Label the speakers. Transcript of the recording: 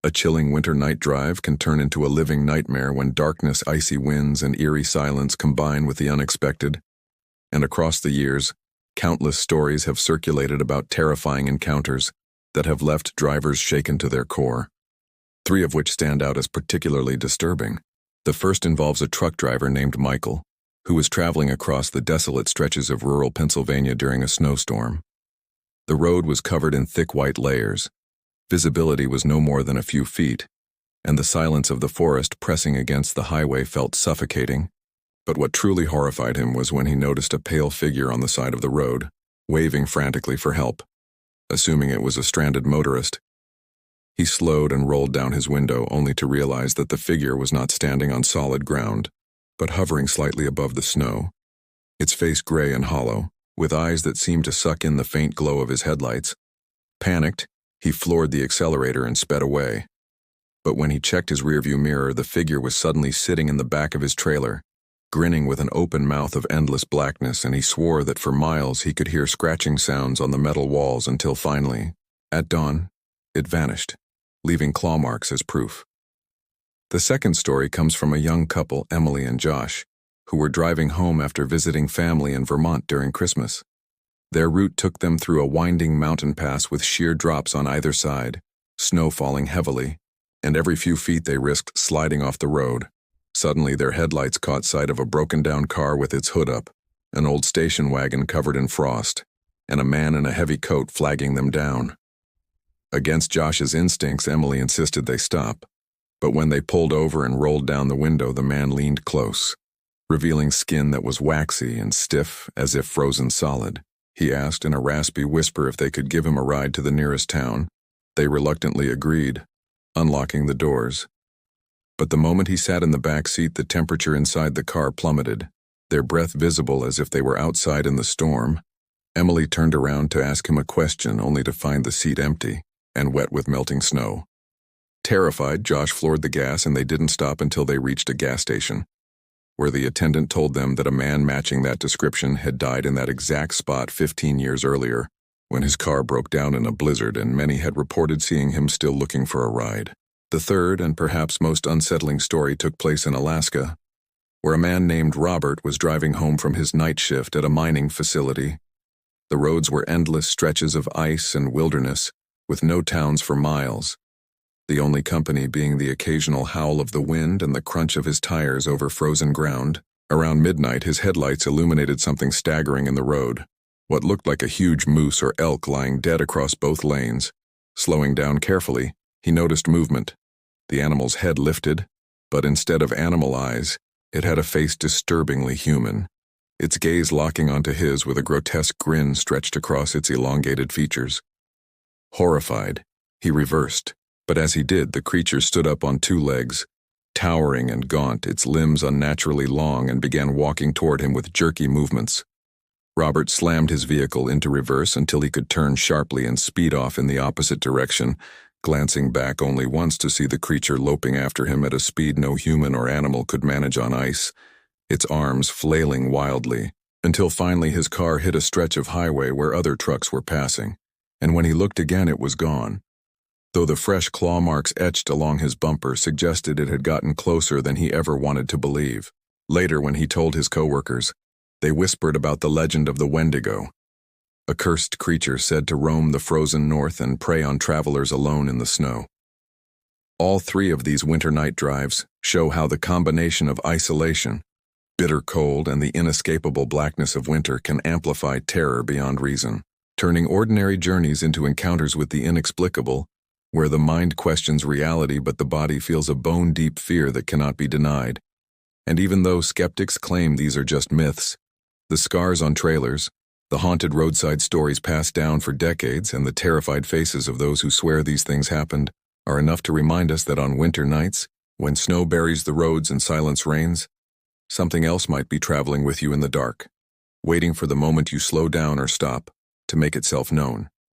Speaker 1: A chilling winter night drive can turn into a living nightmare when darkness, icy winds, and eerie silence combine with the unexpected. And across the years, countless stories have circulated about terrifying encounters that have left drivers shaken to their core. 3 of which stand out as particularly disturbing. The first involves a truck driver named Michael, who was traveling across the desolate stretches of rural Pennsylvania during a snowstorm. The road was covered in thick white layers. Visibility was no more than a few feet, and the silence of the forest pressing against the highway felt suffocating. But what truly horrified him was when he noticed a pale figure on the side of the road, waving frantically for help. Assuming it was a stranded motorist, he slowed and rolled down his window only to realize that the figure was not standing on solid ground, but hovering slightly above the snow, its face gray and hollow, with eyes that seemed to suck in the faint glow of his headlights. Panicked, he floored the accelerator and sped away. But when he checked his rearview mirror, the figure was suddenly sitting in the back of his trailer, grinning with an open mouth of endless blackness, and he swore that for miles he could hear scratching sounds on the metal walls until finally, at dawn, it vanished, leaving claw marks as proof. The second story comes from a young couple, Emily and Josh, who were driving home after visiting family in Vermont during Christmas. Their route took them through a winding mountain pass with sheer drops on either side, snow falling heavily, and every few feet they risked sliding off the road. Suddenly their headlights caught sight of a broken-down car with its hood up, an old station wagon covered in frost, and a man in a heavy coat flagging them down. Against Josh's instincts, Emily insisted they stop, but when they pulled over and rolled down the window, the man leaned close, revealing skin that was waxy and stiff as if frozen solid. He asked in a raspy whisper if they could give him a ride to the nearest town. They reluctantly agreed, unlocking the doors. But the moment he sat in the back seat, the temperature inside the car plummeted, their breath visible as if they were outside in the storm. Emily turned around to ask him a question, only to find the seat empty and wet with melting snow. Terrified, Josh floored the gas, and they didn't stop until they reached a gas station, where the attendant told them that a man matching that description had died in that exact spot 15 years earlier, when his car broke down in a blizzard, and many had reported seeing him still looking for a ride. The third and perhaps most unsettling story took place in Alaska, where a man named Robert was driving home from his night shift at a mining facility. The roads were endless stretches of ice and wilderness, with no towns for miles, the only company being the occasional howl of the wind and the crunch of his tires over frozen ground. Around midnight, his headlights illuminated something staggering in the road, what looked like a huge moose or elk lying dead across both lanes. Slowing down carefully, he noticed movement. The animal's head lifted, but instead of animal eyes, it had a face disturbingly human, its gaze locking onto his with a grotesque grin stretched across its elongated features. Horrified, he reversed, but as he did, the creature stood up on 2 legs, towering and gaunt, its limbs unnaturally long, and began walking toward him with jerky movements. Robert slammed his vehicle into reverse until he could turn sharply and speed off in the opposite direction, glancing back only once to see the creature loping after him at a speed no human or animal could manage on ice, its arms flailing wildly, until finally his car hit a stretch of highway where other trucks were passing, and when he looked again it was gone, though the fresh claw marks etched along his bumper suggested it had gotten closer than he ever wanted to believe. Later, when he told his coworkers, they whispered about the legend of the Wendigo, a cursed creature said to roam the frozen north and prey on travelers alone in the snow. All 3 of these winter night drives show how the combination of isolation, bitter cold, and the inescapable blackness of winter can amplify terror beyond reason, turning ordinary journeys into encounters with the inexplicable, where the mind questions reality but the body feels a bone-deep fear that cannot be denied. And even though skeptics claim these are just myths, the scars on trailers, the haunted roadside stories passed down for decades, and the terrified faces of those who swear these things happened are enough to remind us that on winter nights, when snow buries the roads and silence reigns, something else might be traveling with you in the dark, waiting for the moment you slow down or stop to make itself known.